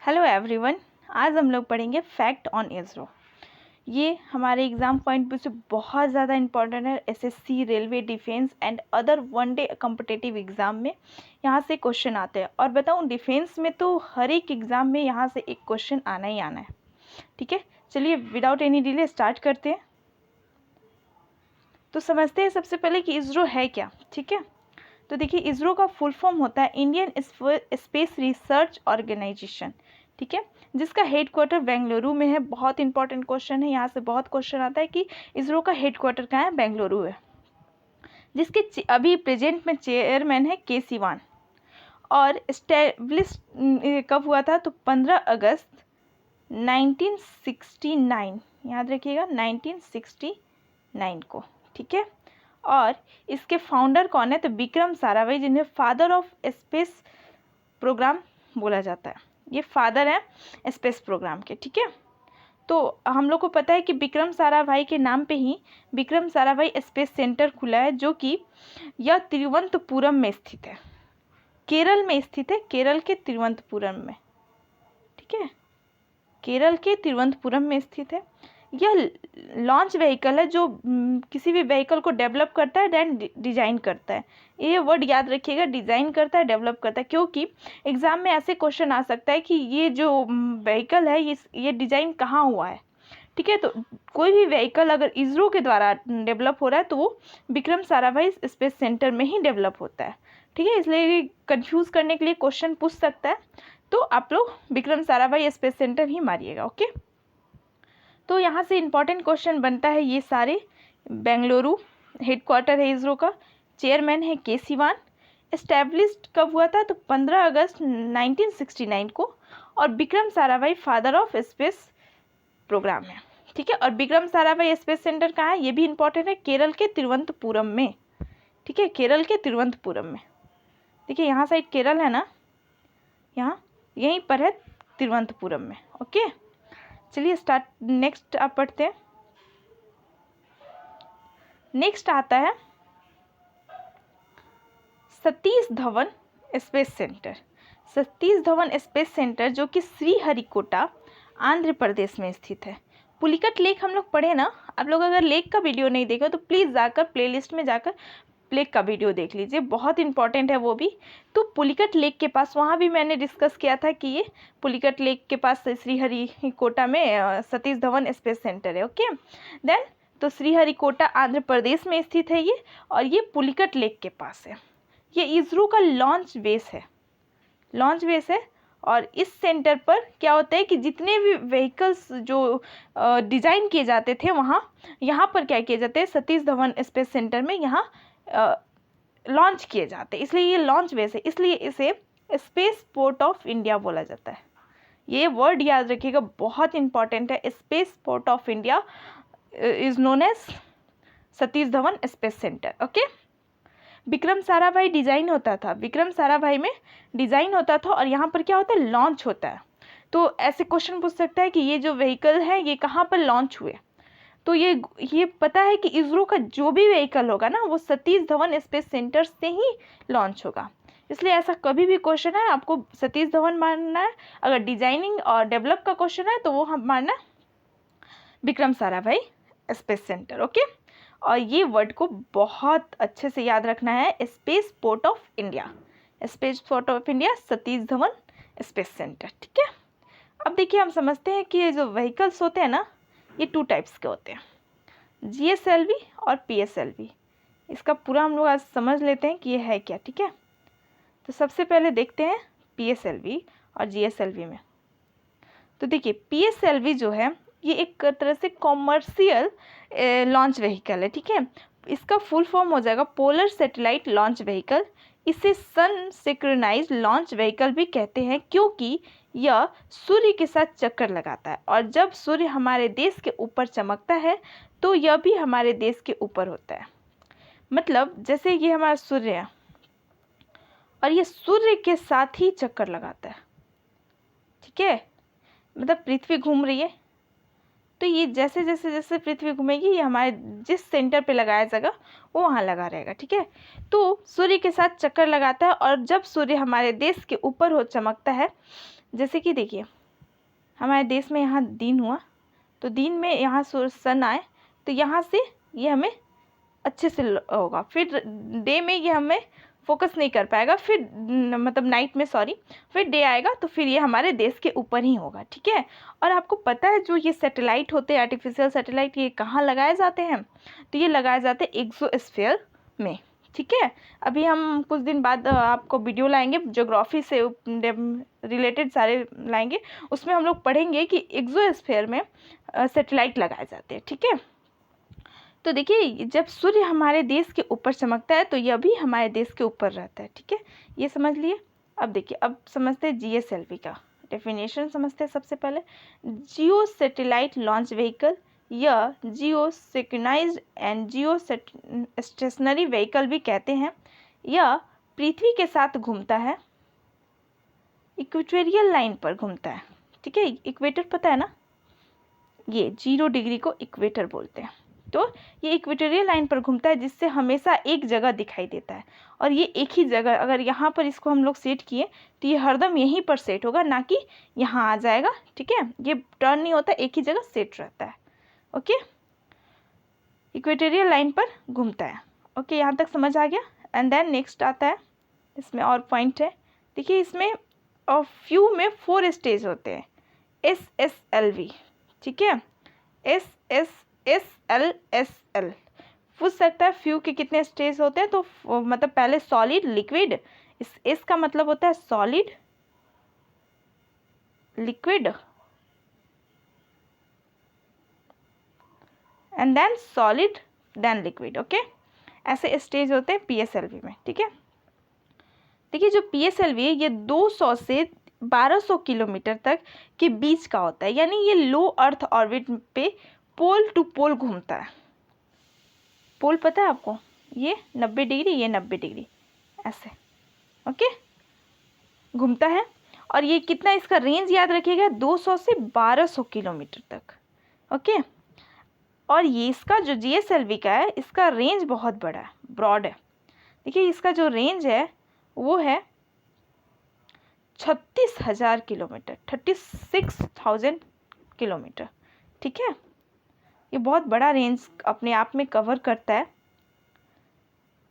Hello everyone. आज हम लोग पढ़ेंगे फैक्ट ऑन इसरो। ये हमारे एग्ज़ाम पॉइंट व्यू से बहुत ज़्यादा इंपॉर्टेंट है। SSC, railway, defence and other one day competitive exam में यहाँ से क्वेश्चन आते हैं। और बताऊँ, डिफेंस में तो हर एक एग्ज़ाम में यहाँ से एक क्वेश्चन आना ही आना है। ठीक है, चलिए विदाउट एनी डिले स्टार्ट करते हैं। तो समझते हैं सबसे पहले कि इसरो है क्या। ठीक है, तो देखिए, इसरो का फुल फॉर्म होता है इंडियन स्पेस रिसर्च ऑर्गेनाइजेशन। ठीक है, जिसका हेडक्वार्टर बेंगलुरु में है। बहुत इंपॉर्टेंट क्वेश्चन है, यहाँ से बहुत क्वेश्चन आता है कि इसरो का हेडक्वार्टर कहाँ है, बेंगलुरु है। जिसके अभी प्रेजेंट में चेयरमैन है के सिवान। और इस्टेब्लिश कब हुआ था, तो 15 अगस्त 1969, याद रखिएगा 1969 को। ठीक है, और इसके फाउंडर कौन है, तो विक्रम साराभाई, जिन्हें फादर ऑफ स्पेस प्रोग्राम बोला जाता है। ये फादर हैं स्पेस प्रोग्राम के। ठीक है, तो हम लोग को पता है कि विक्रम साराभाई के नाम पे ही विक्रम साराभाई स्पेस सेंटर खुला है, जो कि यह तिरुवनंतपुरम में स्थित है, केरल में स्थित है, केरल के तिरुवनंतपुरम में। ठीक है, केरल के तिरुवनंतपुरम में स्थित है। यह लॉन्च व्हीकल है जो किसी भी व्हीकल को डेवलप करता है, देन डिजाइन करता है। ये वर्ड याद रखिएगा, डिजाइन करता है, डेवलप करता है, क्योंकि एग्जाम में ऐसे क्वेश्चन आ सकता है कि ये जो व्हीकल है ये डिजाइन कहाँ हुआ है। ठीक है, तो कोई भी व्हीकल अगर इसरो के द्वारा डेवलप हो रहा है तो वो विक्रम साराभाई स्पेस सेंटर में ही डेवलप होता है। ठीक है, इसलिए कंफ्यूज करने के लिए क्वेश्चन पूछ सकता है, तो आप लोग विक्रम साराभाई स्पेस सेंटर ही मारिएगा। ओके, तो यहाँ से इम्पॉर्टेंट क्वेश्चन बनता है ये सारे। बेंगलुरु हेडक्वार्टर है इसरो का, चेयरमैन है के सिवान। इस्टेब्लिश्ड कब हुआ था, तो 15 अगस्त 1969 को। और Vikram Sarabhai father of space program है। ठीक है, और विक्रम साराभाई स्पेस सेंटर कहाँ है, ये भी इंपॉर्टेंट है, केरल के तिरुवनंतपुरम में। ठीक है, केरल के तिरुवनंतपुरम में। देखिए, यहाँ साइड केरल है ना, यहाँ यहीं पर है तिरुवनंतपुरम में। ओके, चलिए स्टार्ट, नेक्स्ट आप पढ़ते हैं। नेक्स्ट आता है Satish Dhawan space centre. Satish Dhawan space centre जो कि श्रीहरिकोटा आंध्र प्रदेश में स्थित है। पुलिकट लेक हम लोग पढ़े ना, आप लोग अगर लेक का वीडियो नहीं देखा तो प्लीज़ जाकर प्लेलिस्ट में जाकर लेक का वीडियो देख लीजिए, बहुत इंपॉर्टेंट है वो भी। तो पुलिकट लेक के पास, वहाँ भी मैंने डिस्कस किया था कि ये पुलिकट लेक के पास श्रीहरिकोटा में सतीश धवन स्पेस सेंटर है। ओके, देन तो श्रीहरिकोटा आंध्र प्रदेश में स्थित है ये, और ये पुलिकट लेक के पास है। ये इसरो का लॉन्च बेस है, लॉन्च बेस है। और इस सेंटर पर क्या होता है कि जितने भी व्हीकल्स जो डिज़ाइन किए जाते थे वहाँ, यहाँ पर क्या किए जाते हैं, सतीश धवन स्पेस सेंटर में यहाँ लॉन्च किए जाते हैं, इसलिए ये लॉन्च बेस है, इसलिए इसे स्पेस पोर्ट ऑफ इंडिया बोला जाता है। ये वर्ड याद रखिएगा, बहुत इंपॉर्टेंट है। Space port of India is known as Satish Dhawan space centre. Okay, Vikram Sarabhai design होता था, विक्रम साराभाई में डिज़ाइन होता था, और यहाँ पर क्या होता है, लॉन्च होता है। तो ऐसे क्वेश्चन पूछ सकता है कि ये जो व्हीकल है ये कहाँ पर लॉन्च हुए। तो ये पता है कि इसरो का जो भी व्हीकल होगा ना, वो सतीश धवन स्पेस सेंटर से ही लॉन्च होगा। इसलिए ऐसा कभी भी क्वेश्चन है आपको सतीश धवन मानना है, अगर डिजाइनिंग और डेवलप का क्वेश्चन है तो वो हम मानना Vikram Sarabhai space centre. Okay, और ये वर्ड को बहुत अच्छे से याद रखना है, space port of India, space port of India Satish Dhawan space centre. ठीक है, अब देखिए, हम समझते हैं कि ये जो व्हीकल्स होते हैं ना, ये 2 टाइप्स के होते हैं, GSLV और PSLV। इसका पूरा हम लोग आज समझ लेते हैं कि ये है क्या। ठीक है, तो सबसे पहले देखते हैं PSLV और GSLV में। तो देखिए, PSLV जो है ये एक तरह से कॉमर्शियल लॉन्च व्हीकल है। ठीक है, इसका फुल फॉर्म हो जाएगा पोलर सैटेलाइट लॉन्च व्हीकल। इसे सन सिंक्रोनाइज लॉन्च व्हीकल भी कहते हैं, क्योंकि यह सूर्य के साथ चक्कर लगाता है, और जब सूर्य हमारे देश के ऊपर चमकता है तो यह भी हमारे देश के ऊपर होता है। मतलब जैसे ये हमारा सूर्य है और ये सूर्य के साथ ही चक्कर लगाता है। ठीक है, मतलब पृथ्वी घूम रही है, तो ये जैसे जैसे जैसे पृथ्वी घूमेगी, ये हमारे जिस सेंटर पे लगाया जाएगा वो वहाँ लगा रहेगा। ठीक है, तो सूर्य के साथ चक्कर लगाता है, और जब सूर्य हमारे देश के ऊपर हो चमकता है जैसे कि देखिए हमारे देश में यहाँ दिन हुआ तो दिन में यहाँ सन आए तो यहाँ से ये हमें अच्छे से होगा, फिर डे में ये हमें फोकस नहीं कर पाएगा, फिर मतलब नाइट में सॉरी, फिर डे आएगा तो फिर ये हमारे देश के ऊपर ही होगा, ठीक है। और आपको पता है जो ये सैटेलाइट होते हैं आर्टिफिशियल सैटेलाइट, ये कहाँ लगाए जाते हैं? तो ये लगाए जाते हैं एक्सोस्फीयर में, ठीक है। अभी हम कुछ दिन बाद आपको वीडियो लाएंगे ज्योग्राफी से रिलेटेड सारे लाएंगे, उसमें हम लोग पढ़ेंगे कि एक्सोस्फीयर में सैटेलाइट लगाए जाते हैं, ठीक है। तो देखिए जब सूर्य हमारे देश के ऊपर चमकता है तो यह भी हमारे देश के ऊपर रहता है, ठीक है, ये समझ लिए। अब देखिए अब समझते हैं जीएसएलवी का डेफिनेशन समझते हैं। सबसे पहले जियो सैटेलाइट लॉन्च व्हीकल या geo synchronized and geo stationary vehicle भी कहते हैं, यह पृथ्वी के साथ घूमता है, इक्वेटोरियल लाइन पर घूमता है, ठीक है। इक्वेटर पता है ना, ये 0 डिग्री को इक्वेटर बोलते हैं। तो ये इक्वेटोरियल लाइन पर घूमता है जिससे हमेशा एक जगह दिखाई देता है, और ये एक ही जगह, अगर यहाँ पर इसको हम लोग सेट किए तो ये हरदम यहीं पर सेट होगा, ना कि यहाँ आ जाएगा, ठीक है। ये टर्न नहीं होता, एक ही जगह सेट रहता है, ओके। इक्वेटोरियल लाइन पर घूमता है, ओके, यहाँ तक समझ आ गया। एंड देन नेक्स्ट आता है, इसमें और पॉइंट है, देखिए इसमें फ्यू में 4 स्टेज होते हैं, SSLV, ठीक है, SSLSL। पूछ सकता है फ्यू के कितने स्टेज होते हैं, तो मतलब पहले सॉलिड लिक्विड, इस का मतलब होता है solid liquid and then solid then liquid, okay, ऐसे स्टेज होते हैं पीएसएलवी में, ठीक है। देखिए जो पीएसएलवी है ये 200 से 1200 किलोमीटर तक के बीच का होता है, यानी ये लो अर्थ ऑर्बिट पे पोल टू पोल घूमता है। पोल पता है आपको, ये 90 डिग्री, ये 90 डिग्री, ऐसे, ओके, घूमता है। और ये कितना, इसका रेंज याद रखिएगा 200 से 1200 किलोमीटर तक, ओके। और ये इसका जो जीएसएलवी का है इसका रेंज बहुत बड़ा है, ब्रॉड है। देखिए इसका जो रेंज है वो है 36,000 किलोमीटर, 36,000 किलोमीटर, ठीक है। ये बहुत बड़ा रेंज अपने आप में कवर करता है।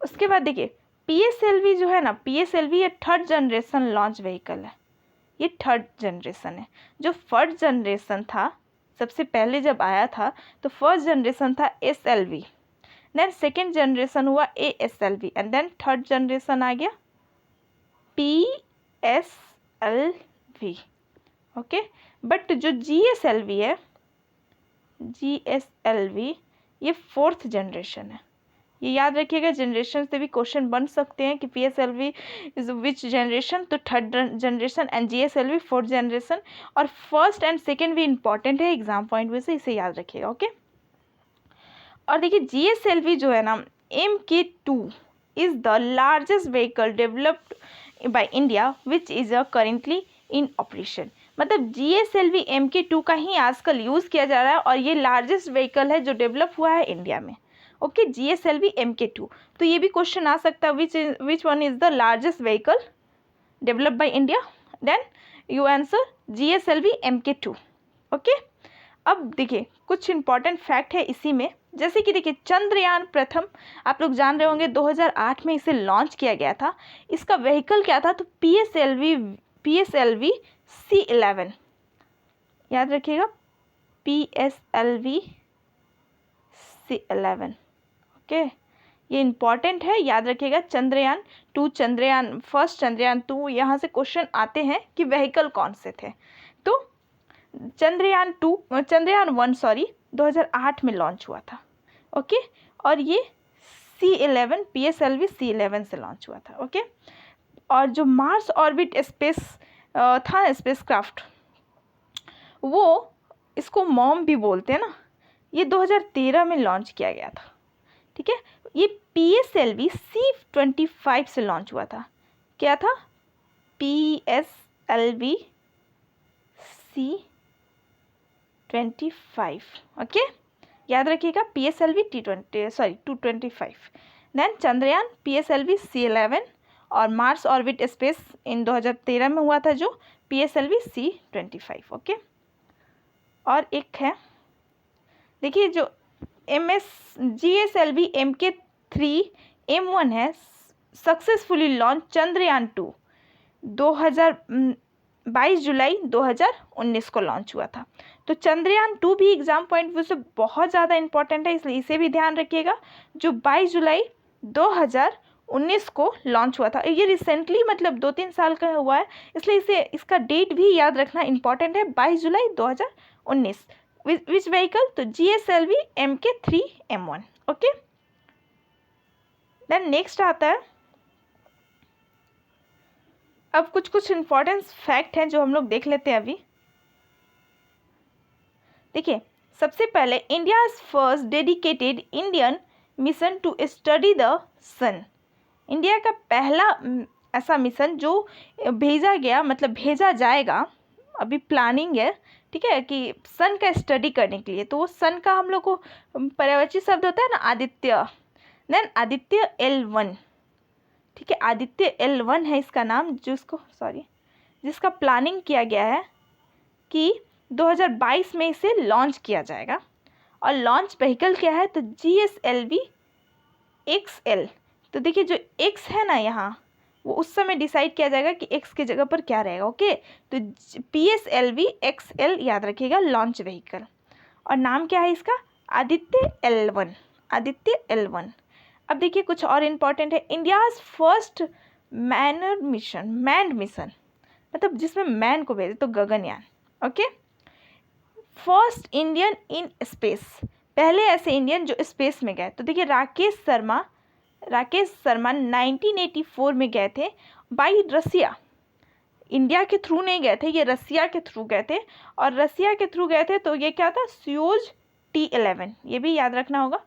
उसके बाद देखिए पीएसएलवी जो है ना, पीएसएलवी ये 3rd जनरेशन लॉन्च व्हीकल है, ये 3rd जनरेशन है। जो 1st जनरेशन था, सबसे पहले जब आया था तो 1st जनरेशन था एसएलवी, देन 2nd जनरेशन हुआ ASLV and then 3rd generation आ गया पीएसएलवी, ओके। बट जो जीएसएलवी है, जीएसएलवी ये 4th जनरेशन है। ये याद रखिएगा, जनरेशन से भी क्वेश्चन बन सकते हैं कि पीएसएलवी इज विच जनरेशन, तो 3rd generation and GSLV 4th generation. और 1st एंड 2nd भी इंपॉर्टेंट है एग्जाम पॉइंट में से, इसे याद रखिएगा, ओके। और देखिए जीएसएलवी जो है ना, MK2 is the largest vehicle developed by India which is currently in operation. मतलब जीएसएलवी MK2 का ही आजकल यूज़ किया जा रहा है और ये लार्जेस्ट व्हीकल है जो डेवलप हुआ है इंडिया में, ओके, जीएसएलवी MK2। तो ये भी क्वेश्चन आ सकता है, which one is the largest vehicle developed by India, then you answer GSLV MK2, okay. अब देखिए कुछ इंपॉर्टेंट फैक्ट है इसी में, जैसे कि देखिए चंद्रयान प्रथम आप लोग जान रहे होंगे 2008 में इसे लॉन्च किया गया था। इसका व्हीकल क्या था, तो पीएसएलवी C11, याद रखिएगा पीएसएलवी C11, ओके। ये इंपॉर्टेंट है, याद रखिएगा। चंद्रयान 2, चंद्रयान फर्स्ट, चंद्रयान 2, यहाँ से क्वेश्चन आते हैं कि व्हीकल कौन से थे। तो चंद्रयान 1 सॉरी 2008 में लॉन्च हुआ था, ओके। और ये C11 पीएसएलवी C11 से लॉन्च हुआ था, ओके। और जो मार्स ऑर्बिट स्पेस था स्पेसक्राफ्ट, वो इसको मॉम भी बोलते हैं ना, ये 2013 में लॉन्च किया गया था, ठीक है। ये पीएसएलवी C25 से लॉन्च हुआ था। क्या था, पीएसएलवी C25, ओके, याद रखिएगा PSLV 225। Then Chandrayaan PSLV C11 और मार्स ऑर्बिट स्पेस इन 2013 में हुआ था, जो PSLV C-25। ओके, और एक है, देखिए जो GSLV Mk3M1 है, सक्सेसफुली लॉन्च चंद्रयान-2 22 जुलाई 2019 को लॉन्च हुआ था। तो चंद्रयान-2 भी एग्जाम पॉइंट व्यू से बहुत ज़्यादा इंपॉर्टेंट है, इसलिए इसे भी ध्यान रखिएगा, जो 22 जुलाई 2019 को लॉन्च हुआ था। ये रिसेंटली मतलब 2-3 साल का हुआ है, इसलिए इसका डेट भी याद रखना इंपॉर्टेंट है, 22 जुलाई 2019। Which vehicle? तो GSLV Mk3M1। Okay, then next आता है, अब कुछ इंपॉर्टेंट फैक्ट हैं जो हम लोग देख लेते हैं अभी। देखिए, सबसे पहले India's first dedicated Indian mission to study the sun. India का पहला ऐसा मिशन जो भेजा गया, मतलब भेजा जाएगा, अभी प्लानिंग है, ठीक है, कि सन का स्टडी करने के लिए। तो वो सन का हम लोग को पर्यायवाची शब्द होता है ना, आदित्य। देन आदित्य L1, ठीक है, आदित्य L1 है इसका नाम, जिसका प्लानिंग किया गया है कि 2022 में इसे लॉन्च किया जाएगा। और लॉन्च व्हीकल क्या है? तो GSLV XL। तो देखिए जो X है ना यहाँ, वो उस समय डिसाइड किया जाएगा कि X की जगह पर क्या रहेगा। ओके, तो PSLV XL याद रखिएगा, लॉन्च व्हीकल। और नाम क्या है इसका? Aditya L1, Aditya L1। अब देखिए कुछ और इम्पॉर्टेंट है, इंडियाज फर्स्ट मैंड मिशन, मतलब जिसमें मैन को भेजे, तो Gaganyaan. Okay, first Indian in space, पहले ऐसे इंडियन जो स्पेस में गए। तो देखिए राकेश शर्मा 1984 में गए थे बाई रसिया, इंडिया के थ्रू नहीं गए थे, ये रसिया के थ्रू गए थे। और रसिया के थ्रू गए थे तो ये क्या था? सोयूज T11, ये भी याद रखना होगा।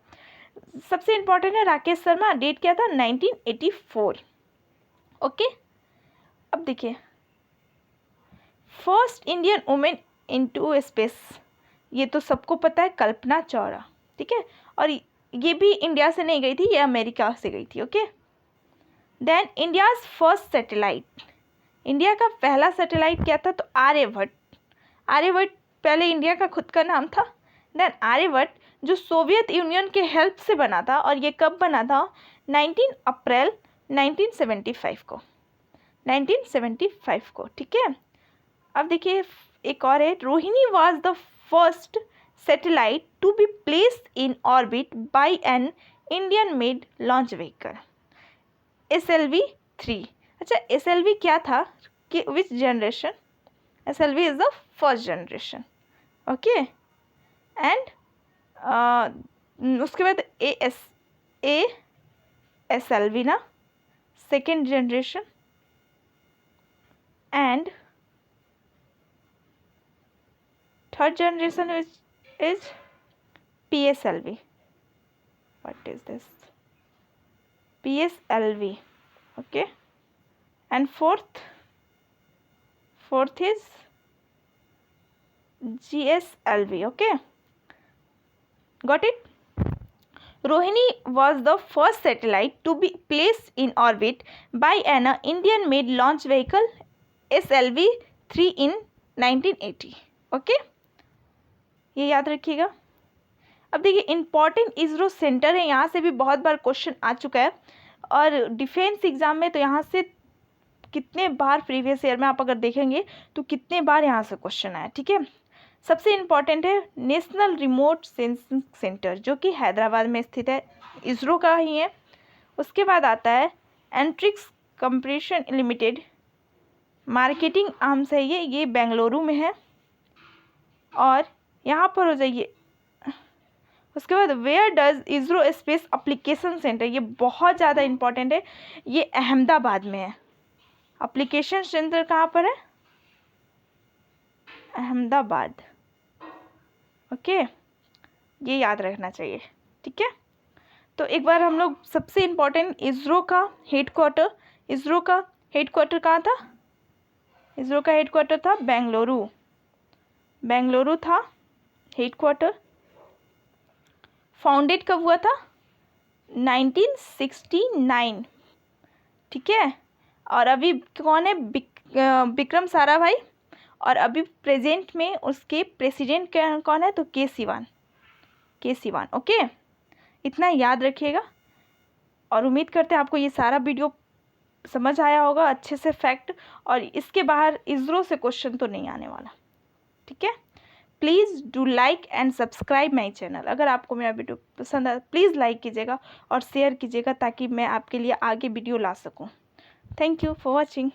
सबसे इम्पोर्टेंट है राकेश शर्मा, डेट क्या था? 1984। ओके, अब देखिए first Indian women into space, ये तो सबको पता है, कल्पना चावला, ठीक है, और ये भी इंडिया से नहीं गई थी, ये अमेरिका से गई थी। Okay, then India's first satellite, India का पहला सैटेलाइट क्या था? तो आर्यभट्ट पहले इंडिया का खुद का नाम था। देन आर्यभट्ट जो सोवियत यूनियन के हेल्प से बना था, और ये कब बना था? 19 अप्रैल 1975 को, 1975 को, ठीक है। अब देखिए एक और है, Rohini was the first satellite to be placed in orbit by an Indian made launch vehicle SLV-3। अच्छा, SLV क्या था कि which generation? SLV is the first generation. Okay, and उसके बाद ASLV ना, second generation, and third generation is PSLV. What is this? PSLV. Okay, and fourth is GSLV. Okay, got it? Rohini was the first satellite to be placed in orbit by an Indian made launch vehicle SLV-3 in 1980. Okay, ये याद रखिएगा। अब देखिए important ISRO centre है, यहाँ से भी बहुत बार क्वेश्चन आ चुका है, और डिफेंस एग्जाम में तो यहाँ से कितने बार प्रीवियस ईयर में आप अगर देखेंगे तो कितने बार यहाँ से क्वेश्चन आया, ठीक है। सबसे इम्पॉर्टेंट है नेशनल रिमोट सेंसिंग सेंटर, जो कि हैदराबाद में स्थित है, इसरो का ही है। उसके बाद आता है Antrix compression limited, marketing arms है ये बेंगलुरु में है। और यहाँ पर हो जाइए, उसके बाद where does ISRO space application centre, ये बहुत ज़्यादा इम्पॉर्टेंट है, ये अहमदाबाद में है। एप्लीकेशन सेंटर कहाँ पर है? अहमदाबाद। ओके, ये याद रखना चाहिए, ठीक है। तो एक बार हम लोग सबसे इम्पॉर्टेंट इसरो का हेडक्वार्टर कहाँ था? इसरो का हेडक्वार्टर था बेंगलुरु था हेडक्वार्टर। फाउंडेड कब हुआ था? 1969, ठीक है। और अभी कौन है, विक्रम साराभाई, और अभी प्रेजेंट में उसके प्रेसिडेंट कौन है, तो के सिवान। ओके, इतना याद रखिएगा। और उम्मीद करते हैं आपको ये सारा वीडियो समझ आया होगा अच्छे से फैक्ट, और इसके बाहर इसरो से क्वेश्चन तो नहीं आने वाला। ठीक है, please do like and subscribe my channel. अगर आपको मेरा वीडियो पसंद आए प्लीज़ लाइक कीजिएगा और शेयर कीजिएगा ताकि मैं आपके लिए आगे वीडियो ला सकूं। Thank you for watching.